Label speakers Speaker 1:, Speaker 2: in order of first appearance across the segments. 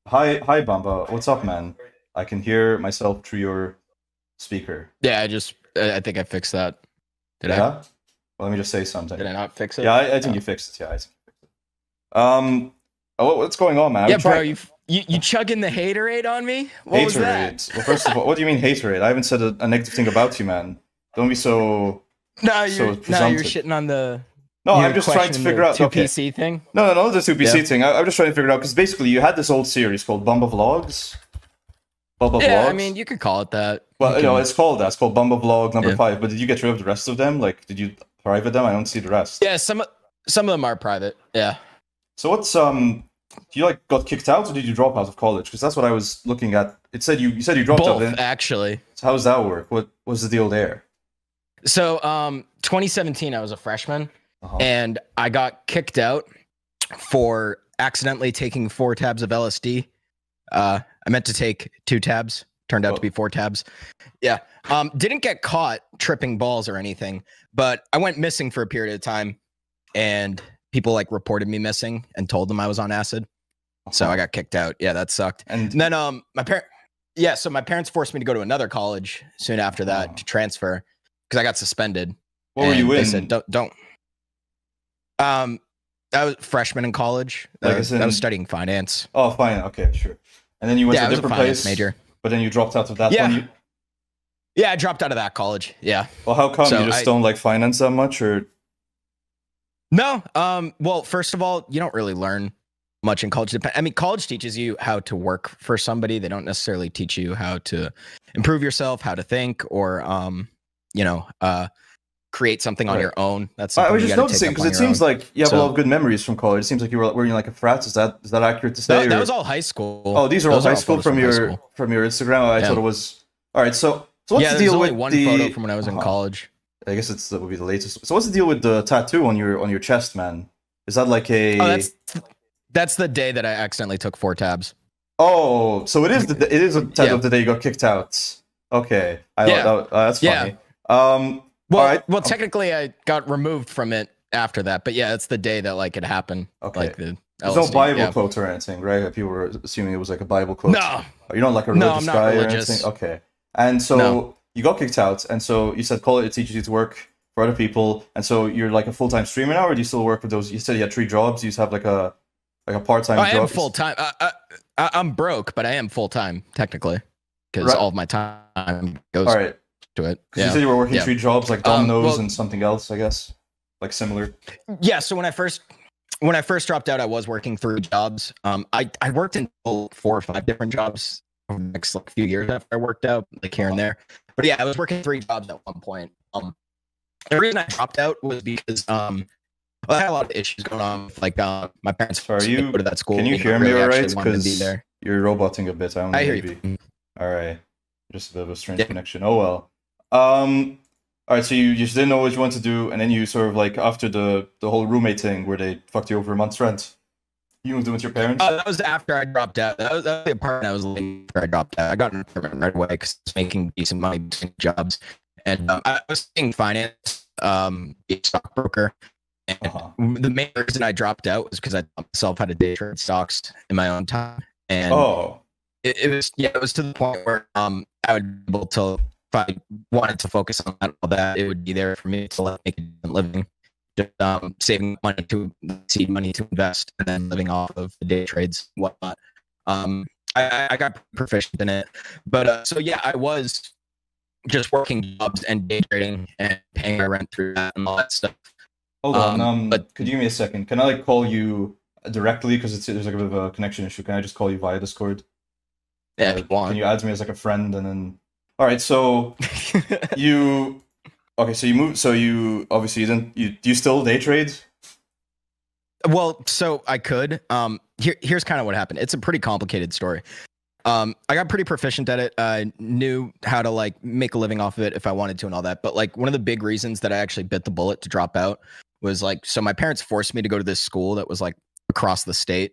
Speaker 1: Hi, Bumba. What's up, man? I can hear myself through your speaker.
Speaker 2: Yeah, I think I fixed that. Did I?
Speaker 1: Yeah? Well, let me just say something.
Speaker 2: Did I not fix
Speaker 1: Yeah,
Speaker 2: it?
Speaker 1: I think
Speaker 2: Oh.
Speaker 1: you fixed it. Yeah, I think you fixed it. What's going on, man? I'm
Speaker 2: Yeah, bro,
Speaker 1: trying.
Speaker 2: you chugging the haterade on me? What was that?
Speaker 1: Haterade. Well, first of all, what do you mean haterade? I haven't said a negative thing about you, man. Don't be so
Speaker 2: Now you're
Speaker 1: presumptive.
Speaker 2: shitting on the
Speaker 1: No, I'm
Speaker 2: you're
Speaker 1: just trying to
Speaker 2: questioning
Speaker 1: figure
Speaker 2: the
Speaker 1: out.
Speaker 2: two
Speaker 1: Okay.
Speaker 2: PC thing.
Speaker 1: No, the 2PC
Speaker 2: Yeah.
Speaker 1: thing. I'm just trying to figure it out because basically you had this old series called Bumba Vlogs. Bumba
Speaker 2: Yeah, I
Speaker 1: Vlogs.
Speaker 2: mean you could call it that.
Speaker 1: Well,
Speaker 2: You
Speaker 1: you know,
Speaker 2: can,
Speaker 1: it's called that. It's called Bumba Vlog number
Speaker 2: yeah.
Speaker 1: 5. But did you get rid of the rest of them? Like, did you private them? I don't see the rest.
Speaker 2: Yeah, some of them are private. Yeah.
Speaker 1: So you like got kicked out or did you drop out of college? Because that's what I was looking at. It said you said you dropped out.
Speaker 2: Both actually.
Speaker 1: So how does that work? What was the deal there?
Speaker 2: So 2017 I was a freshman
Speaker 1: Uh-huh.
Speaker 2: and I got kicked out for accidentally taking 4 tabs of LSD. I meant to take 2 tabs. Turned out to be 4 tabs. Yeah. Didn't get caught tripping balls or anything, but I went missing for a period of time, and people like reported me missing and told them I was on acid. So I got kicked out. Yeah, that sucked. And then so my parents forced me to go to another college soon after that to transfer because I got suspended.
Speaker 1: What were you in?
Speaker 2: They said don't. I was freshman in college.
Speaker 1: Like
Speaker 2: I was studying finance.
Speaker 1: Oh, fine. Okay, sure. And then you went to a different place.
Speaker 2: Major.
Speaker 1: But then you dropped out of that one.
Speaker 2: Yeah, I dropped out of that college. Yeah.
Speaker 1: Well, how come you just don't like finance that much, or?
Speaker 2: No. Well, first of all, you don't really learn much in college. I mean, college teaches you how to work for somebody. They don't necessarily teach you how to improve yourself, how to think, or create something on your own. That's something
Speaker 1: I was just noticing because it seems like you have a lot of good memories from college. It seems like you were in like a frat. Is that accurate to say?
Speaker 2: No, that was all high school.
Speaker 1: Oh, these are all high school from your Instagram. I thought it was. All right, so what's the deal with
Speaker 2: one photo from when I was in college?
Speaker 1: I guess that would be the latest. So what's the deal with the tattoo on your chest, man? Is that like a?
Speaker 2: Oh, that's the day that I accidentally took 4 tabs.
Speaker 1: Oh, so it is a tattoo of the day you got kicked out. Okay, that's funny.
Speaker 2: Yeah. Well, technically, I got removed from it after that, but yeah, it's the day that like it happened.
Speaker 1: Okay.
Speaker 2: Like
Speaker 1: There's no Bible quote or anything, right? People were assuming it was like a Bible quote.
Speaker 2: No,
Speaker 1: you're not like a religious guy or anything. Okay, and so you got kicked out, and so you said college teaches you to work for other people, and so you're like a full-time streamer now, or do you still work with those? You said you had 3 jobs. You used to have like a part-time job.
Speaker 2: I am full-time. I'm broke, but I am full-time technically because all of my time goes to it.
Speaker 1: Because you said you were working 3 jobs, like Domino's and something else, I guess, like similar.
Speaker 2: Yeah. So when I first dropped out, I was working 3 jobs. I worked in 4 or 5 different jobs over the next like few years after I worked out, like here and there. But yeah, I was working 3 jobs at one point. The reason I dropped out was because I had a lot of issues going on with like my parents.
Speaker 1: So you
Speaker 2: go to that school?
Speaker 1: Can you hear me all right? Because you're roboting a bit. I
Speaker 2: hear you.
Speaker 1: All right, just a bit of a strange connection. Oh well. All right. So you just didn't know what you wanted to do, and then you sort of like after the whole roommate thing where they fucked you over a month's rent, you moved in with your parents.
Speaker 2: That was after I dropped out. That was the apartment I was living after I dropped out. I got an apartment right away because I was making decent money between jobs, and I was studying finance, a stockbroker. And the main reason I dropped out was because I taught myself how to day trade stocks in my own time, and it was to the point where I would be able to. If I wanted to focus on all that, it would be there for me to make a living, just saving money to seed money to invest, and then living off of the day trades, and whatnot. I got proficient in it, but so yeah, I was just working jobs and day trading and paying my rent through that and all that stuff.
Speaker 1: Hold on, but could you give me a second? Can I like call you directly because there's like a bit of a connection issue? Can I just call you via Discord?
Speaker 2: Yeah, if you want.
Speaker 1: Can you add me as like a friend and then? All right, so you moved. So you obviously do you still day trade?
Speaker 2: Well, so I could. Here's kind of what happened. It's a pretty complicated story. I got pretty proficient at it. I knew how to like make a living off of it if I wanted to and all that. But like one of the big reasons that I actually bit the bullet to drop out was like, so my parents forced me to go to this school that was like across the state.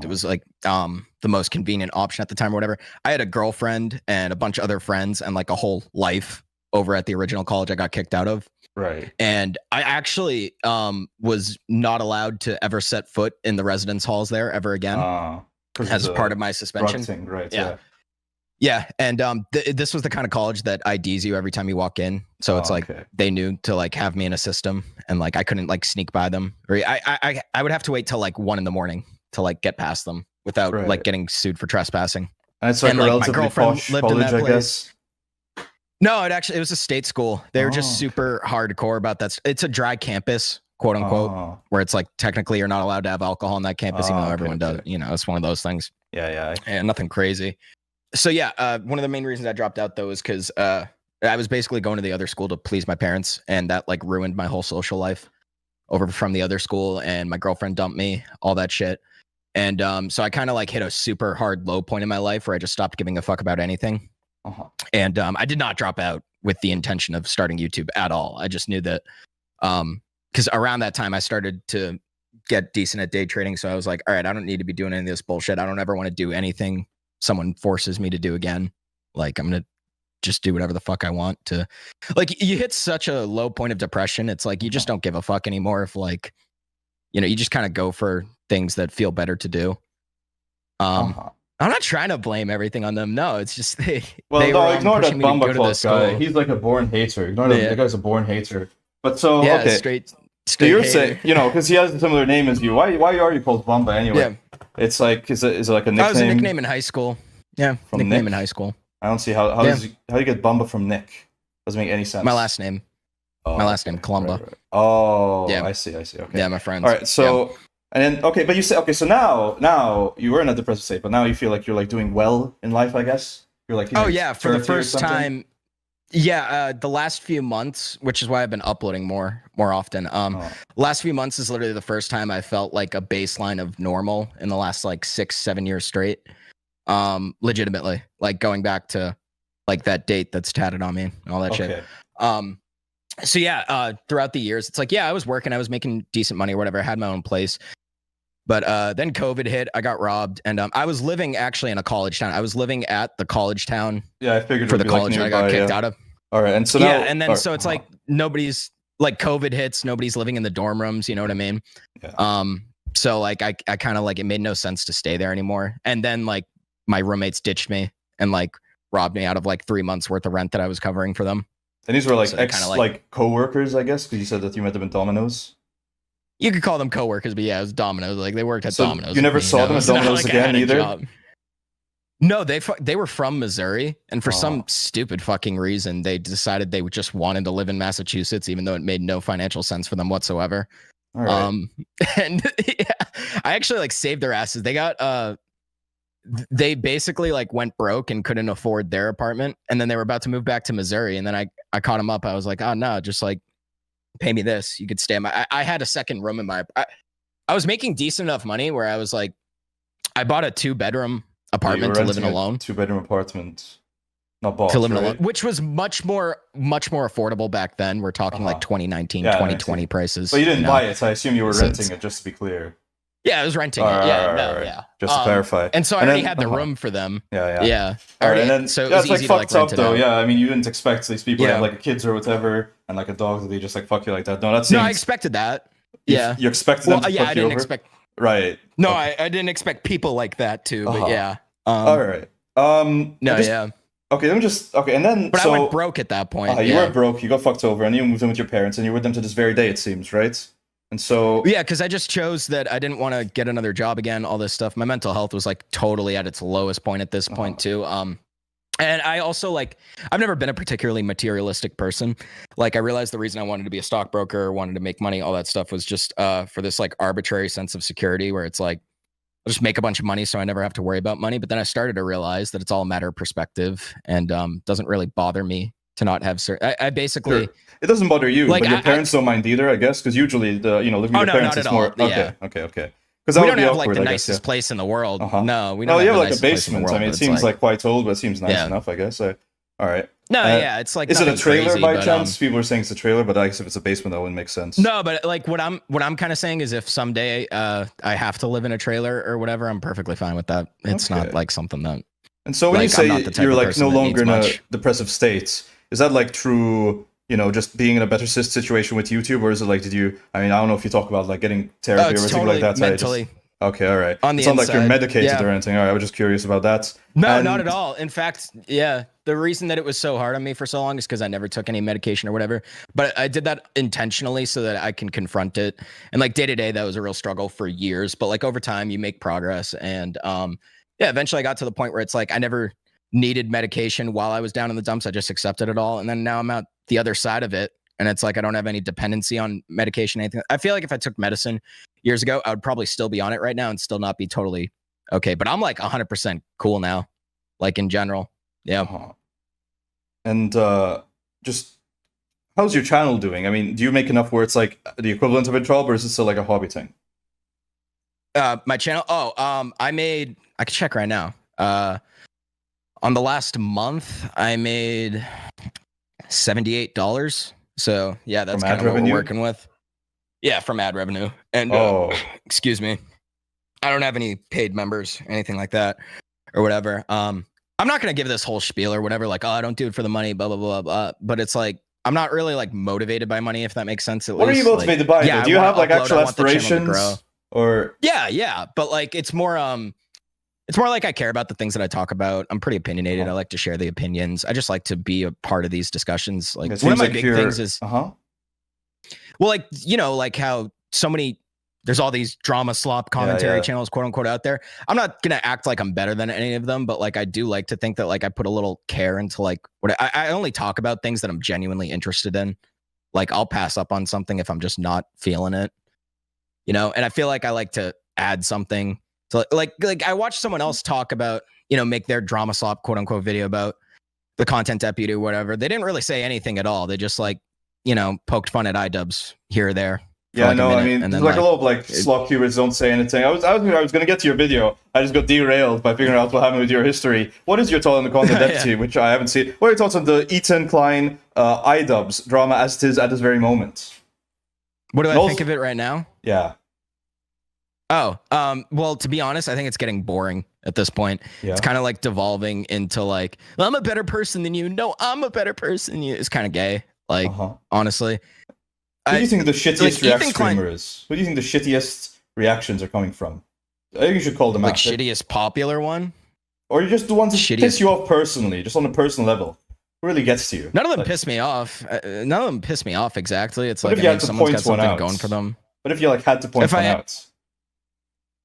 Speaker 2: It was like the most convenient option at the time or whatever. I had a girlfriend and a bunch of other friends and like a whole life over at the original college I got kicked out of.
Speaker 1: Right.
Speaker 2: And I actually was not allowed to ever set foot in the residence halls there ever again. as part of my suspension.
Speaker 1: Thing, right?
Speaker 2: Yeah, and this was the kind of college that IDs you every time you walk in, so it's like they knew to like have me in a system, and like I couldn't like sneak by them, or I would have to wait till like 1 a.m. to like get past them without like getting sued for trespassing.
Speaker 1: And it's like a relatively posh college, I guess.
Speaker 2: No, it was a state school. They were just super hardcore about that. It's a dry campus, quote unquote, where it's like technically you're not allowed to have alcohol on that campus, even though everyone does. You know, it's one of those things.
Speaker 1: Yeah,
Speaker 2: nothing crazy. So yeah, one of the main reasons I dropped out though is because I was basically going to the other school to please my parents, and that like ruined my whole social life over from the other school, and my girlfriend dumped me, all that shit. And so I kind of like hit a super hard low point in my life where I just stopped giving a fuck about anything. And I did not drop out with the intention of starting YouTube at all. I just knew that because around that time I started to get decent at day trading. So I was like, all right, I don't need to be doing any of this bullshit. I don't ever want to do anything someone forces me to do again. Like I'm going to just do whatever the fuck I want to. Like you hit such a low point of depression. It's like you just don't give a fuck anymore if like, you know, you just kind of go for things that feel better to do. I'm not trying to blame everything on them. No, it's just they
Speaker 1: ignore that Bumba Club guy. He's like a born hater. Ignore that. The guy's a born hater. But so
Speaker 2: straight
Speaker 1: so you're saying, you know, because he has a similar name as you. Why are you called Bumba anyway? Yeah. It's like is it like a nickname?
Speaker 2: I was a nickname in high school. Yeah,
Speaker 1: from
Speaker 2: nickname
Speaker 1: Nick?
Speaker 2: In high school.
Speaker 1: I don't see how do you get Bumba from Nick? Doesn't make any sense.
Speaker 2: My last name. My last name, Columba.
Speaker 1: Right. Oh, yeah. I see. Okay.
Speaker 2: Yeah, my friends.
Speaker 1: All right, so and then but you say so now you were in a depressive state, but now you feel like you're like doing well in life, I guess. You're like
Speaker 2: for the first time. Yeah, the last few months, which is why I've been uploading more often. Last few months is literally the first time I felt like a baseline of normal in the last like 6-7 years straight. Legitimately, like going back to like that date that's tatted on me and all that shit. So yeah, throughout the years, it's like, yeah, I was working, I was making decent money or whatever. I had my own place. But then COVID hit, I got robbed, and I was living actually in a college town. I was living at the college town.
Speaker 1: Yeah, I figured
Speaker 2: for the college that I got kicked out of.
Speaker 1: All right, and so now,
Speaker 2: and then so it's like nobody's like COVID hits, nobody's living in the dorm rooms. You know what I mean?
Speaker 1: Yeah.
Speaker 2: So like I kind of like it made no sense to stay there anymore. And then like my roommates ditched me and like robbed me out of like 3 months worth of rent that I was covering for them.
Speaker 1: And these were like like co-workers, I guess, because you said that you met them in Domino's.
Speaker 2: You could call them coworkers, but yeah, it was Domino's. Like they worked at Domino's.
Speaker 1: You never saw them at Domino's again either?
Speaker 2: No, they were from Missouri, and for some stupid fucking reason, they decided they just wanted to live in Massachusetts, even though it made no financial sense for them whatsoever.
Speaker 1: All right.
Speaker 2: And I actually like saved their asses. They got they basically like went broke and couldn't afford their apartment, and then they were about to move back to Missouri, and then I caught them up. I was like, oh no, just like pay me this. You could stay in my. I had a second room in my. I was making decent enough money where I was like, I bought a 2-bedroom apartment to live in alone.
Speaker 1: 2-bedroom apartment, not bought,
Speaker 2: to live in alone, which was much more affordable back then. We're talking like 2019, 2020 prices.
Speaker 1: But you didn't buy it, so I assume you were renting it. Just to be clear.
Speaker 2: Yeah, I was renting it. Yeah.
Speaker 1: Just to clarify.
Speaker 2: And so I already had the room for them.
Speaker 1: Yeah. All right, and then
Speaker 2: so
Speaker 1: it's like fucked up though. Yeah, I mean, you didn't expect these people to have like kids or whatever, and like a dog that they just like fuck you like that. No, that seems.
Speaker 2: No, I expected that. Yeah.
Speaker 1: You expected them to fuck you over?
Speaker 2: I didn't expect.
Speaker 1: Right.
Speaker 2: No, I didn't expect people like that too. But yeah.
Speaker 1: All right. Okay, let me just. Okay, and then.
Speaker 2: But I went broke at that point.
Speaker 1: You were broke. You got fucked over, and you moved in with your parents, and you're with them to this very day. It seems, right? And so
Speaker 2: yeah, because I just chose that I didn't want to get another job again, all this stuff. My mental health was like totally at its lowest point at this point too. And I also like I've never been a particularly materialistic person. Like I realized the reason I wanted to be a stockbroker, wanted to make money, all that stuff was just for this like arbitrary sense of security where it's like I'll just make a bunch of money so I never have to worry about money. But then I started to realize that it's all a matter of perspective and doesn't really bother me to not have certain. I basically. Sure.
Speaker 1: It doesn't bother you, like, but your parents don't mind either, I guess, because usually living with your parents is more.
Speaker 2: Yeah.
Speaker 1: Okay. Because
Speaker 2: we don't have like the nicest place in the world. No, we don't.
Speaker 1: No, you have like a basement. I mean, it seems like quite old, but it seems nice enough, I guess. All right.
Speaker 2: No, it's like.
Speaker 1: Is it a trailer crazy, by chance? People are saying it's a trailer, but I guess if it's a basement, that wouldn't make sense.
Speaker 2: No, but like what I'm kind of saying is, if someday I have to live in a trailer or whatever, I'm perfectly fine with that. It's not like something that.
Speaker 1: And so when you say you're like no longer in a depressive state, is that like true? Just being in a better situation with YouTube, or is it like, I don't know if you talk about like getting therapy or something like that.
Speaker 2: Mentally.
Speaker 1: Okay, all right.
Speaker 2: On the
Speaker 1: It's not like you're
Speaker 2: inside.
Speaker 1: medicated
Speaker 2: Yeah.
Speaker 1: or anything. All right, I was just curious about that.
Speaker 2: No,
Speaker 1: And
Speaker 2: not at all. In fact, yeah, the reason that it was so hard on me for so long is because I never took any medication or whatever. But I did that intentionally so that I can confront it. And like day to day, that was a real struggle for years. But like over time, you make progress. And yeah, eventually I got to the point where it's like I never needed medication while I was down in the dumps. I just accepted it all. And then now I'm out the other side of it. And it's like I don't have any dependency on medication, anything. I feel like if I took medicine years ago, I would probably still be on it right now and still not be totally okay. But I'm like 100% cool now, like in general. Yeah.
Speaker 1: And just how's your channel doing? I mean, do you make enough where it's like the equivalent of a job, or is it still like a hobby thing?
Speaker 2: My channel. Oh, I can check right now. On the last month, I made $78. So yeah, that's kind of what we're working with. Yeah, from ad revenue. And excuse me, I don't have any paid members or anything like that or whatever. I'm not gonna give this whole spiel or whatever, like, oh, I don't do it for the money, blah blah blah blah. But it's like I'm not really like motivated by money, if that makes sense.
Speaker 1: What are you motivated by? Yeah, do you have like actual aspirations? Or
Speaker 2: yeah, but like it's more like I care about the things that I talk about. I'm pretty opinionated. I like to share the opinions. I just like to be a part of these discussions. Like one of my big things is well, like, you know, like how there's all these drama slop commentary channels, quote unquote, out there. I'm not gonna act like I'm better than any of them, but like I do like to think that like I put a little care into like what I only talk about things that I'm genuinely interested in. Like I'll pass up on something if I'm just not feeling it, you know. And I feel like I like to add something. So like I watched someone else talk about, you know, make their drama slop, quote unquote, video about the content deputy or whatever. They didn't really say anything at all. They just like, you know, poked fun at iDubbbz here or there.
Speaker 1: Yeah, no, I mean, there's like a lot of like slop cubers don't say anything. I was going to get to your video. I just got derailed by figuring out what happened with your history. What is your thought on the content deputy, which I haven't seen? What are your thoughts on the Ethan Klein iDubbbz drama as it is at this very moment?
Speaker 2: What do I think of it right now?
Speaker 1: Yeah.
Speaker 2: Oh, well, to be honest, I think it's getting boring at this point. Yeah. It's kind of like devolving into like, well, I'm a better person than you. No, I'm a better person than you. It's kind of gay. Like, honestly.
Speaker 1: Who do you think the shittiest reaction streamer is? Who do you think the shittiest reactions are coming from? I think you should call them out.
Speaker 2: Like shittiest popular one?
Speaker 1: Or you just the ones that piss you off personally, just on a personal level. Who really gets to you?
Speaker 2: None of them piss me off. None of them piss me off exactly. It's like, I mean, someone's got something going for them.
Speaker 1: But if you like had to point one out.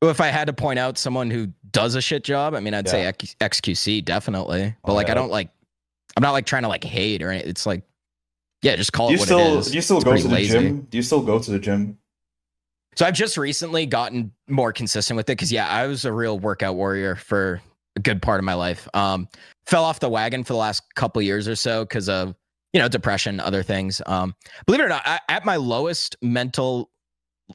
Speaker 2: If I had to point out someone who does a shit job, I mean, I'd say XQC definitely. But like, I don't like, I'm not like trying to like hate or anything. It's like, yeah, just call it what it is.
Speaker 1: Do you still go to the gym? Do you still go to the gym?
Speaker 2: So I've just recently gotten more consistent with it because I was a real workout warrior for a good part of my life. Fell off the wagon for the last couple years or so because of, you know, depression, other things. Believe it or not, at my lowest mental,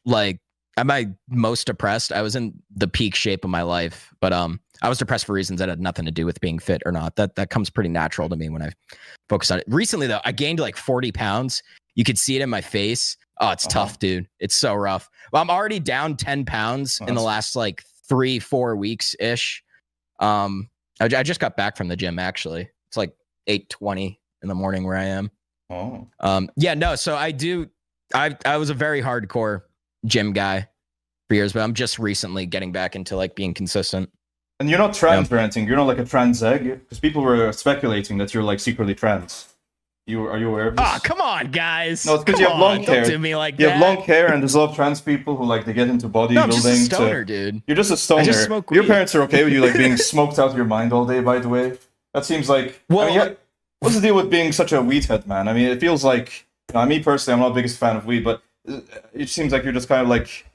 Speaker 2: like, at my most depressed, I was in the peak shape of my life, but I was depressed for reasons that had nothing to do with being fit or not. That comes pretty natural to me when I focus on it. Recently, though, I gained like 40 pounds. You could see it in my face. Oh, it's tough, dude. It's so rough. Well, I'm already down 10 pounds in the last like 3-4 weeks-ish. I just got back from the gym, actually. It's like 8:20 in the morning where I am. So I was a very hardcore gym guy for years, but I'm just recently getting back into like being consistent.
Speaker 1: And you're not trans or anything. You're not like a trans egg, because people were speculating that you're like secretly trans. Are you aware of this?
Speaker 2: Oh, come on, guys.
Speaker 1: No, it's because you have long hair.
Speaker 2: Don't do me like
Speaker 1: you have long hair, and there's a lot of trans people who like they get into bodybuilding. No, I'm just a
Speaker 2: stoner, dude.
Speaker 1: You're just a stoner.
Speaker 2: I just smoke weed.
Speaker 1: Your parents are okay with you like being smoked out of your mind all day, by the way. That seems like. Well, I mean, what's the deal with being such a weed head, man? I mean, it feels like. Me personally, I'm not the biggest fan of weed, but it seems like you're just kind of like,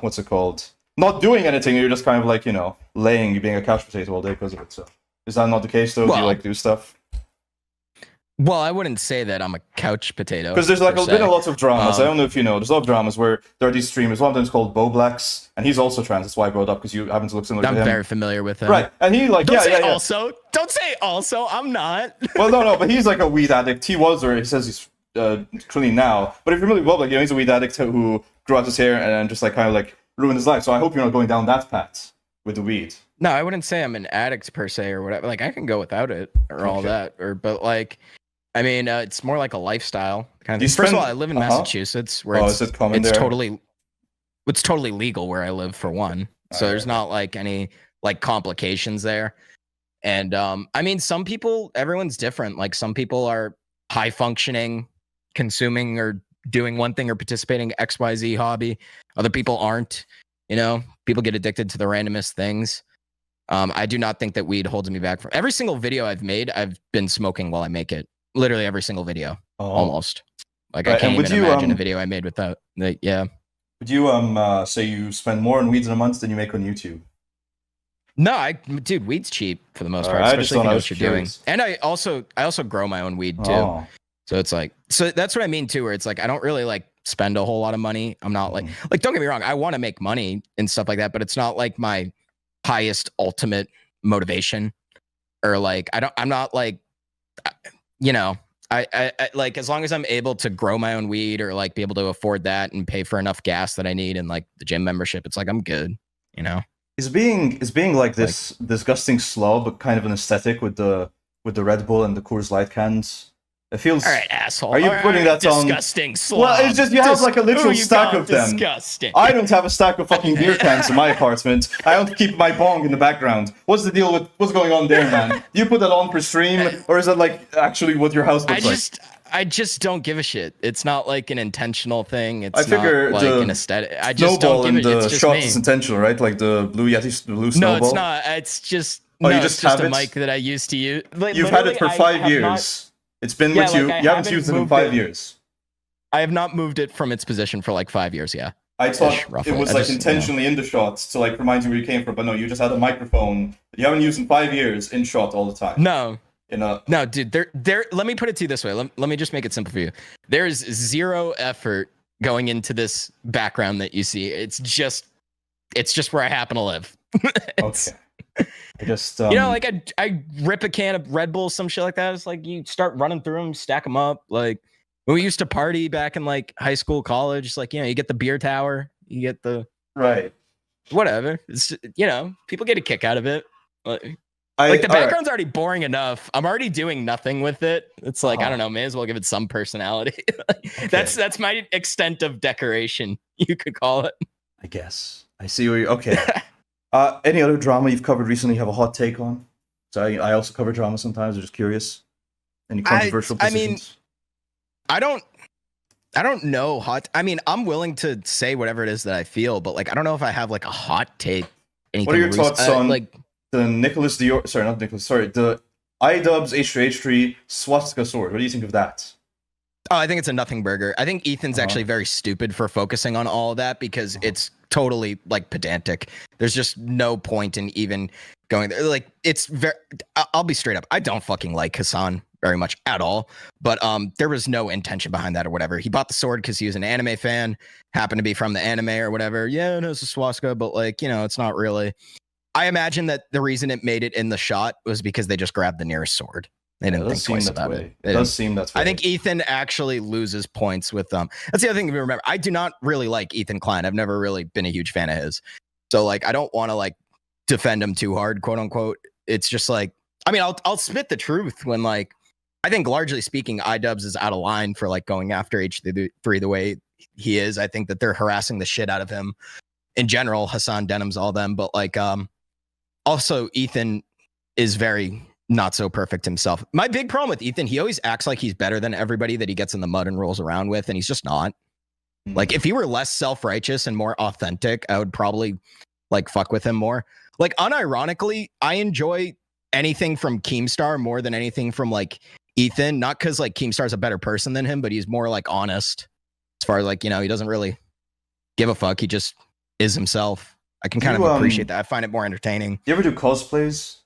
Speaker 1: what's it called? Not doing anything. You're just kind of like, you know, laying, being a couch potato all day because of it. So, is that not the case though? Do you like do stuff?
Speaker 2: Well, I wouldn't say that I'm a couch potato.
Speaker 1: Because there's like been a lot of dramas. I don't know if you know. There's a lot of dramas where there are these streamers. One of them is called Boblax, and he's also trans. That's why I brought it up, because you happen to look similar to him.
Speaker 2: I'm very familiar with him.
Speaker 1: Right, and he like,
Speaker 2: Also. Don't say also. I'm not.
Speaker 1: Well, no, but he's like a weed addict. He was, or he says he's clean now. But if you're really Boblax, you know, he's a weed addict who grew out his hair and just like kind of like ruined his life. So I hope you're not going down that path with the weed.
Speaker 2: No, I wouldn't say I'm an addict per se or whatever. Like I can go without it or all that, but like. I mean, it's more like a lifestyle kind of thing. First of all, I live in Massachusetts, where it's totally. it's totally legal where I live for one. So there's not like any like complications there. And I mean, some people, everyone's different. Like some people are high functioning, consuming or doing one thing or participating in XYZ hobby. Other people aren't. You know, people get addicted to the randomest things. I do not think that weed holds me back from every single video I've made. I've been smoking while I make it. Literally every single video, almost. Like I can't even imagine a video I made without. Like, yeah.
Speaker 1: Would you say you spend more on weeds in a month than you make on YouTube?
Speaker 2: No, dude, weed's cheap for the most part, especially if you know what you're doing. And I also grow my own weed too. So it's like, so that's what I mean too, where it's like I don't really like spend a whole lot of money. I'm not like don't get me wrong, I want to make money and stuff like that, but it's not like my highest ultimate motivation. Or like I'm not like, you know, I like, as long as I'm able to grow my own weed or like be able to afford that and pay for enough gas that I need and like the gym membership, it's like I'm good, you know.
Speaker 1: Is being like this disgusting slob kind of an aesthetic with the Red Bull and the Coors Light cans? It feels.
Speaker 2: All right, asshole.
Speaker 1: Are you putting that on?
Speaker 2: Disgusting slob.
Speaker 1: Well, it's just you have like a literal stack of them.
Speaker 2: Disgusting.
Speaker 1: I don't have a stack of fucking beer cans in my apartment. I don't keep my bong in the background. What's the deal with what's going on there, man? Do you put that on for stream, or is that like actually what your house looks like?
Speaker 2: I just don't give a shit. It's not like an intentional thing. It's
Speaker 1: I figure
Speaker 2: not like an aesthetic. I just don't give a shit.
Speaker 1: The shot is intentional, right? Like the blue Yeti, the blue snowball.
Speaker 2: No, it's not. It's just
Speaker 1: it's just
Speaker 2: a mic that I used to use. Like,
Speaker 1: you've had it for 5 years. It's been with you. You haven't used it in 5 years. I
Speaker 2: have not moved it from its position for like 5 years. Yeah.
Speaker 1: I thought it was like intentionally in the shots to like remind you where you came from, but no, you just had a microphone that you haven't used in 5 years in shot all the time.
Speaker 2: No. No, dude, there. Let me put it to you this way. Let me just make it simple for you. There's zero effort going into this background that you see. It's just where I happen to live.
Speaker 1: Okay. I just
Speaker 2: you know, like I rip a can of Red Bull, some shit like that. It's like you start running through them, stack them up. Like when we used to party back in like high school, college. It's like, you know, you get the beer tower, you get the whatever. It's, you know, people get a kick out of it. Like the background's already boring enough. I'm already doing nothing with it. It's like, I don't know, may as well give it some personality. Okay. That's my extent of decoration, you could call it.
Speaker 1: I guess. I see where you're okay. Any other drama you've covered recently you have a hot take on? So I also cover drama sometimes. I'm just curious. Any controversial positions?
Speaker 2: I don't know I mean, I'm willing to say whatever it is that I feel, but like I don't know if I have like a hot take.
Speaker 1: What are your thoughts on like the Nicholas Dior, the iDubbbz H3H3 swastika sword? What do you think of that?
Speaker 2: Oh, I think it's a nothing burger. I think Ethan's actually very stupid for focusing on all of that because it's totally like pedantic. There's just no point in even going there. Like it's very, I'll be straight up. I don't fucking like Hassan very much at all, but there was no intention behind that or whatever. He bought the sword because he was an anime fan, happened to be from the anime or whatever. Yeah, no, it's a swastika, but like, you know, it's not really. I imagine that the reason it made it in the shot was because they just grabbed the nearest sword. They didn't think twice about it.
Speaker 1: It does seem that way.
Speaker 2: I think Ethan actually loses points with them. That's the other thing to remember. I do not really like Ethan Klein. I've never really been a huge fan of his. So like, I don't want to like defend him too hard, quote unquote. It's just like, I mean, I'll spit the truth when like, I think largely speaking, iDubbbz is out of line for like going after H3 the way he is. I think that they're harassing the shit out of him in general. Hassan Denham's all them, but like, also, Ethan is very not so perfect himself. My big problem with Ethan, he always acts like he's better than everybody that he gets in the mud and rolls around with, and he's just not. Like, if he were less self-righteous and more authentic, I would probably, like, fuck with him more. Like, unironically, I enjoy anything from Keemstar more than anything from, like, Ethan. Not because, like, Keemstar's a better person than him, but he's more, like, honest. As far as, like, you know, he doesn't really give a fuck. He just is himself. I can kind of appreciate that. I find it more entertaining.
Speaker 1: You ever do cosplays?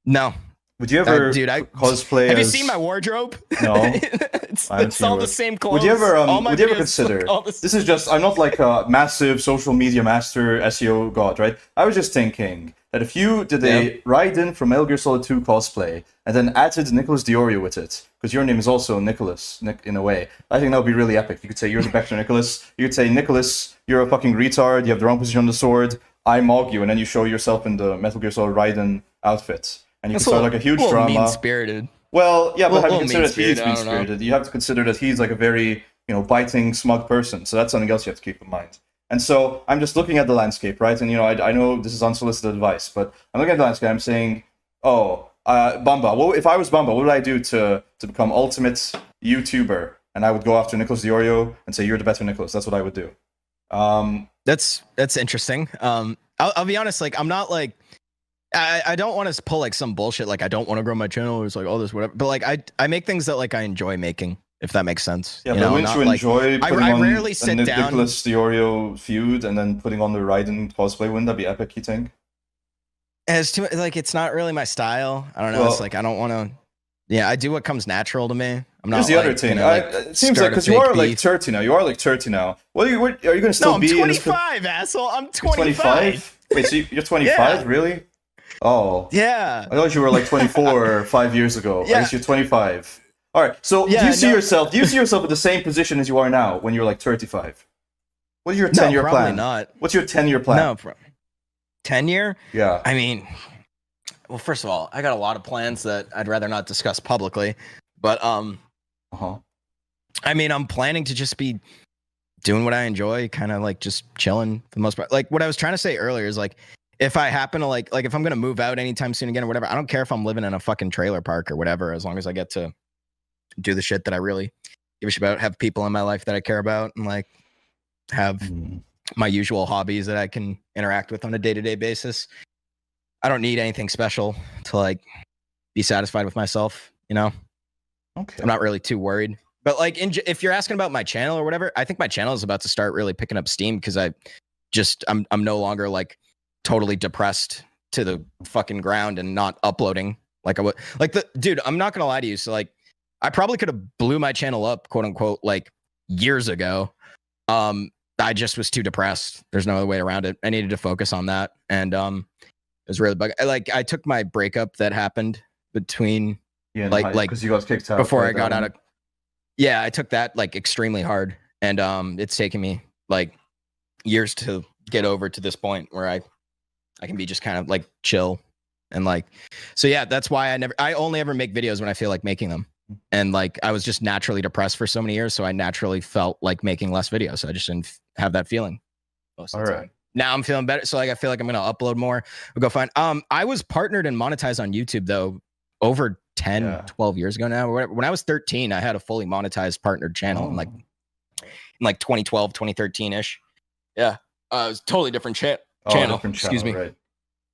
Speaker 2: No.
Speaker 1: Would you ever cosplay?
Speaker 2: Have you seen my wardrobe?
Speaker 1: No.
Speaker 2: it's all the same clothes.
Speaker 1: Would you ever consider? This is just. I'm not like a massive social media master SEO god, right? I was just thinking that if you did a Raiden from Metal Gear Solid 2 cosplay and then added Nicholas Diorio with it, because your name is also Nicholas, in a way, I think that would be really epic. You could say you're the Vector Nicholas. You could say, Nicholas, you're a fucking retard. You have the wrong position on the sword. I mog you, and then you show yourself in the Metal Gear Solid Raiden outfit. And you can start like a huge drama.
Speaker 2: Mean-spirited.
Speaker 1: Well, yeah, but have you considered that he's mean-spirited? You have to consider that he's like a very, biting, smug person. So that's something else you have to keep in mind. And so I'm just looking at the landscape, right? And I know this is unsolicited advice, but I'm looking at the landscape. I'm saying, Bumba. Well, if I was Bumba, what would I do to become ultimate YouTuber? And I would go after Nicholas Diorio and say, "You're the better Nicholas." That's what I would do.
Speaker 2: That's interesting. I'll be honest. Like, I'm not like. I don't want to pull like some bullshit. Like, I don't want to grow my channel. Or it's like all this whatever. But like, I make things that like I enjoy making. If that makes sense.
Speaker 1: Yeah, but wouldn't you enjoy putting on rarely sit down Nicholas Diorio feud and then putting on the Raiden cosplay? Wouldn't that be epic, you think?
Speaker 2: As to like, it's not really my style. I don't know. Well, it's like I don't want to. Yeah, I do what comes natural to me. I'm not.
Speaker 1: Here's the other thing. It seems like because you are like 30 now. You are like 30 now. What are you going to still be?
Speaker 2: No, I'm 25, asshole. I'm 25.
Speaker 1: Wait, so you're 25, yeah. Really? Oh.
Speaker 2: Yeah.
Speaker 1: I thought you were like 24 5 years ago. Yeah. I guess you're 25. All right. So do you see yourself in the same position as you are now when you're like 35? What's your 10-year plan?
Speaker 2: Probably not.
Speaker 1: What's your 10-year plan?
Speaker 2: No, 10-year?
Speaker 1: Yeah.
Speaker 2: I mean, well, first of all, I got a lot of plans that I'd rather not discuss publicly, but I mean, I'm planning to just be doing what I enjoy, kind of like just chilling for the most part. Like what I was trying to say earlier is like, if I happen to like if I'm gonna move out anytime soon again or whatever, I don't care if I'm living in a fucking trailer park or whatever, as long as I get to do the shit that I really give a shit about, have people in my life that I care about, and like have my usual hobbies that I can interact with on a day-to-day basis. I don't need anything special to like be satisfied with myself, you know?
Speaker 1: Okay.
Speaker 2: I'm not really too worried. But like, if you're asking about my channel or whatever, I think my channel is about to start really picking up steam because I'm no longer like totally depressed to the fucking ground and not uploading like I would. Like dude, I'm not gonna lie to you. So like, I probably could have blew my channel up, quote unquote, like years ago. I just was too depressed. There's no other way around it. I needed to focus on that. And it was really I took my breakup that happened between like
Speaker 1: because you got kicked out
Speaker 2: before I got out of. Yeah, I took that like extremely hard. And it's taken me like years to get over to this point where I can be just kind of like chill and like, so yeah, that's why I only ever make videos when I feel like making them. And like, I was just naturally depressed for so many years. So I naturally felt like making less videos. So I just didn't have that feeling.
Speaker 1: All right.
Speaker 2: Now I'm feeling better. So like, I feel like I'm going to upload more. We'll go find, I was partnered and monetized on YouTube though, over 12 years ago now. When I was 13, I had a fully monetized partnered channel in like 2012, 2013 ish. Yeah. It was a totally different channel. Excuse me.
Speaker 1: Right.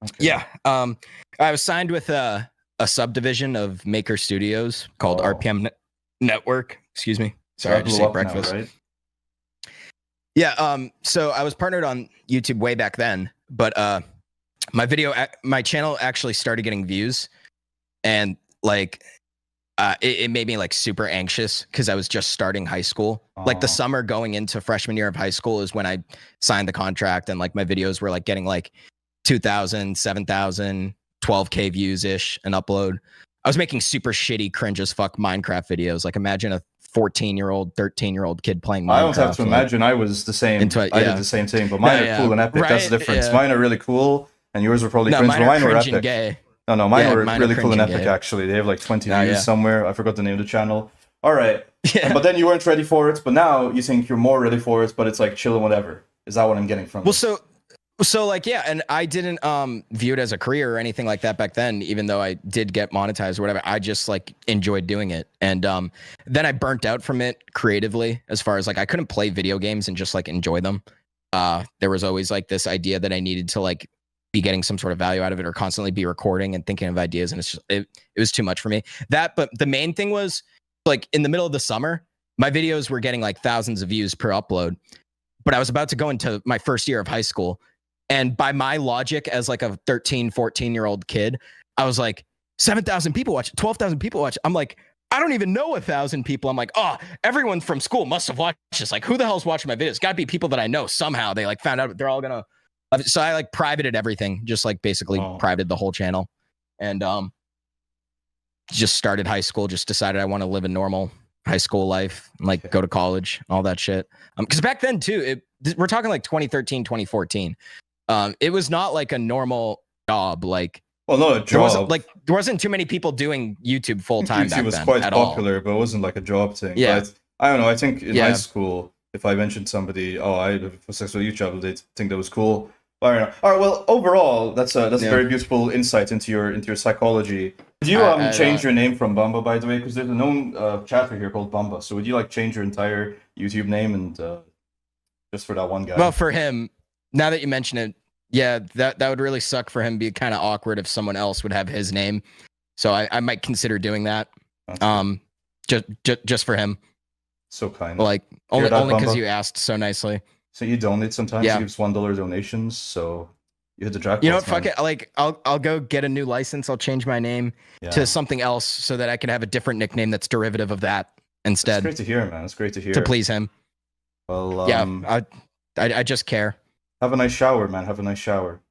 Speaker 1: Okay.
Speaker 2: Yeah. I was signed with a subdivision of Maker Studios called RPM Network. Excuse me. Sorry, I just ate breakfast. Now, right? Yeah. So I was partnered on YouTube way back then, but my channel actually started getting views, and like it made me like super anxious because I was just starting high school. Like the summer going into freshman year of high school is when I signed the contract, and like my videos were like getting like 2,000, 7,000, 12K views ish an upload. I was making super shitty, cringe as fuck Minecraft videos. Like imagine a 14-year-old, 13-year-old kid playing Minecraft.
Speaker 1: I don't have to imagine. I was the same. I did the same thing, but mine are cool and epic. Right? That's the difference. Yeah. Mine are really cool, and yours were probably cringe. But mine were epic.
Speaker 2: Gay.
Speaker 1: No, mine were really cool and epic. Gay. Actually, they have like 20 views somewhere. I forgot the name of the channel. All right, but then you weren't ready for it. But now you think you're more ready for it. But it's like chill and whatever. Is that what I'm getting from?
Speaker 2: Well, So like, yeah, and I didn't view it as a career or anything like that back then, even though I did get monetized or whatever. I just like enjoyed doing it. And then I burnt out from it creatively, as far as like I couldn't play video games and just like enjoy them. There was always like this idea that I needed to like be getting some sort of value out of it or constantly be recording and thinking of ideas. And it's just, it was too much for me. But the main thing was like in the middle of the summer, my videos were getting like thousands of views per upload, but I was about to go into my first year of high school. And by my logic as like a 13, 14-year-old kid, I was like, 7,000 people watch, 12,000 people watch. I'm like, I don't even know 1,000 people. I'm like, oh, everyone from school must have watched this. Like, who the hell's watching my videos? Got to be people that I know somehow. They like found out they're all gonna. So I like privated everything, just like basically privated the whole channel, and just started high school. Just decided I want to live a normal high school life, and like go to college, all that shit. Because back then too, we're talking like 2013, 2014. It was not like a normal job. Like,
Speaker 1: well, no, a job.
Speaker 2: There wasn't too many people doing YouTube full time.
Speaker 1: YouTube was quite popular, but it wasn't like a job thing.
Speaker 2: Yeah,
Speaker 1: but I don't know. I think in high school, if I mentioned somebody, oh, I have a sexual youth travel, they'd think that was cool. All right. All right. Well, overall, that's a very beautiful insight into your psychology. Would you change your name from Bumba, by the way? Because there's a known chatter here called Bumba. So would you like change your entire YouTube name and just for that one guy?
Speaker 2: Well, for him, now that you mention it, yeah, that would really suck for him. Be kind of awkward if someone else would have his name. So I might consider doing that. Just for him.
Speaker 1: So kind.
Speaker 2: Like only because you asked so nicely.
Speaker 1: So you donate sometimes. Yeah. He gives $1 donations. So you hit the jackpot.
Speaker 2: You know what? Fuck it. Like I'll go get a new license. I'll change my name to something else so that I can have a different nickname that's derivative of that instead.
Speaker 1: That's great to hear, man. That's great to hear.
Speaker 2: To please him.
Speaker 1: Well,
Speaker 2: yeah. I just care.
Speaker 1: Have a nice shower, man. Have a nice shower.